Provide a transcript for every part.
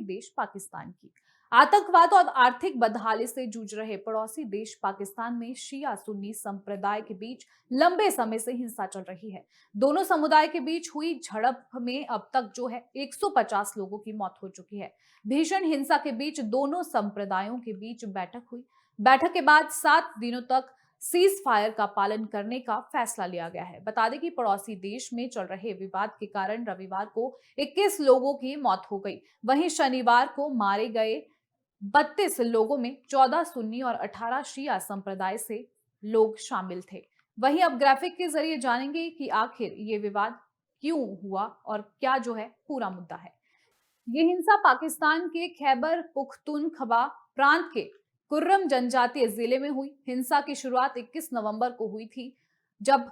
देश पाकिस्तान की। आतंकवाद और आर्थिक बदहाली से जूझ रहे पड़ोसी देश पाकिस्तान में शिया सुन्नी संप्रदाय के बीच लंबे समय से हिंसा चल रही है। दोनों समुदाय के बीच हुई झड़प में अब तक जो है 150 लोगों की मौत हो चुकी है। भीषण हिंसा के बीच दोनों संप्रदायों के बीच बैठक हुई। बैठक के बाद 7 दिनों तक सीज फायर का पालन करने का फैसला लिया गया है। बता दें कि पड़ोसी देश में चल रहे विवाद के कारण रविवार को 21 लोगों की मौत हो गई। वहीं शनिवार को मारे गए 32 लोगों में 14 सुन्नी और 18 शिया संप्रदाय से लोग शामिल थे। वहीं अब ग्राफिक के जरिए जानेंगे कि आखिर ये विवाद क्यों हुआ और क्या जो है पूरा मुद्दा है। ये हिंसा पाकिस्तान के खैबर पुख्तूनख्वा प्रांत के कुर्रम जनजातीय जिले में हुई। हिंसा की शुरुआत 21 नवंबर को हुई थी, जब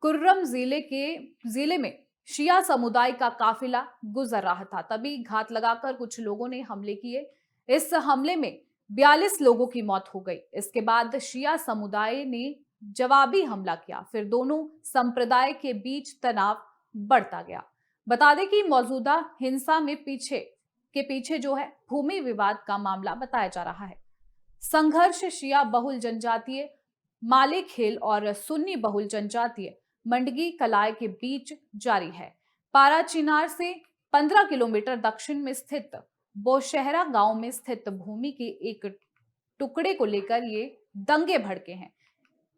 कुर्रम जिले में शिया समुदाय का काफिला गुजर रहा था। तभी घात लगाकर कुछ लोगों ने हमले किए। इस हमले में 42 लोगों की मौत हो गई। इसके बाद शिया समुदाय ने जवाबी हमला किया। फिर दोनों संप्रदाय के बीच तनाव बढ़ता गया। बता दें कि मौजूदा हिंसा में पीछे जो है भूमि विवाद का मामला बताया जा रहा है। संघर्ष शिया बहुल जनजातीय माले खेल और सुन्नी बहुल जनजातीय मंडगी कलाय के बीच जारी है। पारा चिनार से 15 किलोमीटर दक्षिण में स्थित बोशहरा गांव में स्थित भूमि के एक टुकड़े को लेकर ये दंगे भड़के हैं।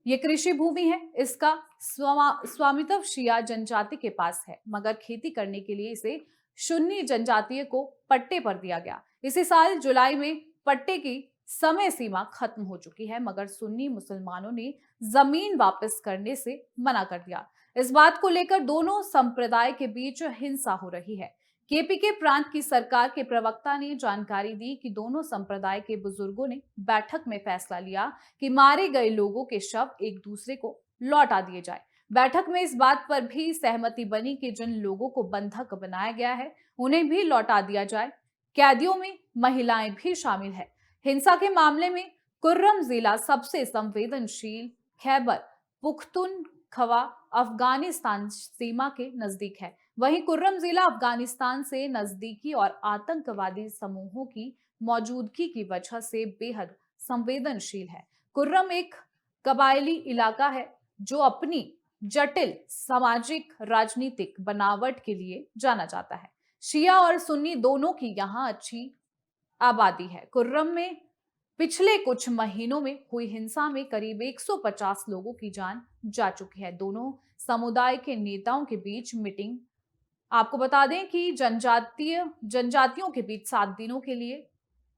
ये कृषि भूमि है। इसका स्वामित्व शिया जनजाति के पास है, मगर खेती करने के लिए इसे सुन्नी जनजातीय को पट्टे पर दिया गया। इसी साल जुलाई में पट्टे की समय सीमा खत्म हो चुकी है, मगर सुन्नी मुसलमानों ने जमीन वापस करने से मना कर दिया। इस बात को लेकर दोनों संप्रदाय के बीच हिंसा हो रही है। केपीके प्रांत की सरकार के प्रवक्ता ने जानकारी दी कि दोनों संप्रदाय के बुजुर्गों ने बैठक में फैसला लिया कि मारे गए लोगों के शव एक दूसरे को लौटा दिए जाए। बैठक में इस बात पर भी सहमति बनी कि जिन लोगों को बंधक बनाया गया है उन्हें भी लौटा दिया जाए। कैदियों में महिलाएं भी शामिल है। हिंसा के मामले में कुर्रम जिला सबसे संवेदनशील खैबर पुख्तूनख्वा अफगानिस्तान सीमा के नजदीक है। वहीं कुर्रम जिला अफगानिस्तान से नजदीकी और आतंकवादी समूहों की मौजूदगी की वजह से बेहद संवेदनशील है। कुर्रम एक कबायली इलाका है जो अपनी जटिल सामाजिक राजनीतिक बनावट के लिए जाना जाता है। शिया और सुन्नी दोनों की यहाँ अच्छी आबादी है। कुर्रम में पिछले कुछ महीनों में हुई हिंसा में करीब 150 लोगों की जान जा चुकी है। दोनों समुदाय के नेताओं के बीच मीटिंग, आपको बता दें कि जनजातियों के बीच 7 दिनों के लिए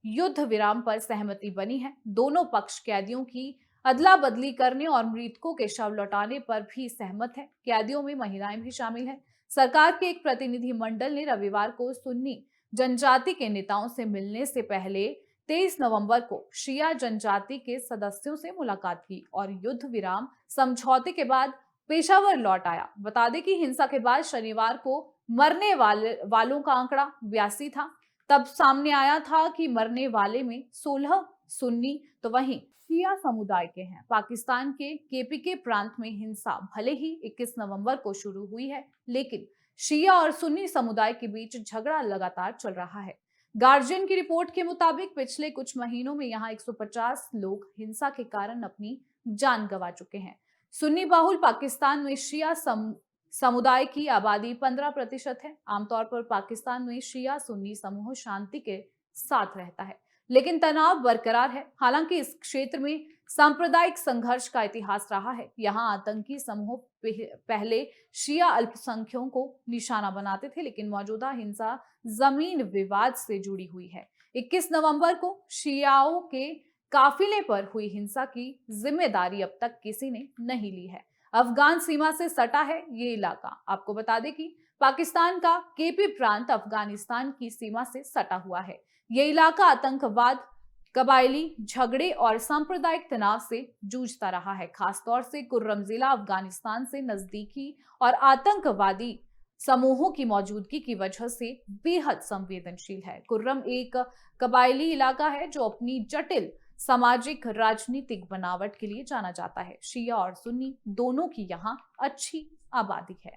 युद्ध विराम पर सहमति बनी है। दोनों पक्ष कैदियों की अदला बदली करने और मृतकों के शव लौटाने पर भी सहमत है। कैदियों में महिलाएं भी शामिल हैं। सरकार के एक प्रतिनिधि मंडल ने रविवार को सुन्नी जनजाति के नेताओं से मिलने से पहले 23 नवंबर को शिया जनजाति के सदस्यों से मुलाकात की और युद्ध विराम समझौते के बाद पेशावर लौट आया। बता दें कि हिंसा के बाद शनिवार को मरने वालों का आंकड़ा 82 था। तब सामने आया था कि मरने वाले में 16 सुन्नी तो वहीं शिया समुदाय के हैं। पाकिस्तान के केपीके प्रांत में हिंसा भले ही 21 नवंबर को शुरू हुई है, लेकिन शिया और सुन्नी समुदाय के बीच झगड़ा लगातार चल रहा है। गार्जियन की रिपोर्ट के मुताबिक पिछले कुछ महीनों में यहाँ 150 लोग हिंसा के कारण अपनी जान गंवा चुके हैं। सुन्नी बहुल पाकिस्तान में शिया समुदाय की आबादी 15% है। आमतौर पर पाकिस्तान में शिया सुन्नी समूह शांति के साथ रहता है, लेकिन तनाव बरकरार है। हालांकि इस क्षेत्र में सांप्रदायिक संघर्ष का इतिहास रहा है। यहाँ आतंकी समूह पहले शिया अल्पसंख्यकों को निशाना बनाते थे, लेकिन मौजूदा हिंसा जमीन विवाद से जुड़ी हुई है। 21 नवंबर को शियाओं के काफिले पर हुई हिंसा की जिम्मेदारी अब तक किसी ने नहीं ली है। अफगान सीमा से सटा है ये इलाका। आपको बता दें कि पाकिस्तान का केपी प्रांत अफगानिस्तान की सीमा से सटा हुआ है। ये इलाका आतंकवाद, कबायली झगड़े और सांप्रदायिक तनाव से जूझता रहा है। खासतौर से कुर्रम जिला अफगानिस्तान से नजदीकी और आतंकवादी समूहों की मौजूदगी की वजह से बेहद संवेदनशील है। कुर्रम एक कबायली इलाका है जो अपनी जटिल सामाजिक राजनीतिक बनावट के लिए जाना जाता है। शिया और सुन्नी दोनों की यहाँ अच्छी आबादी है।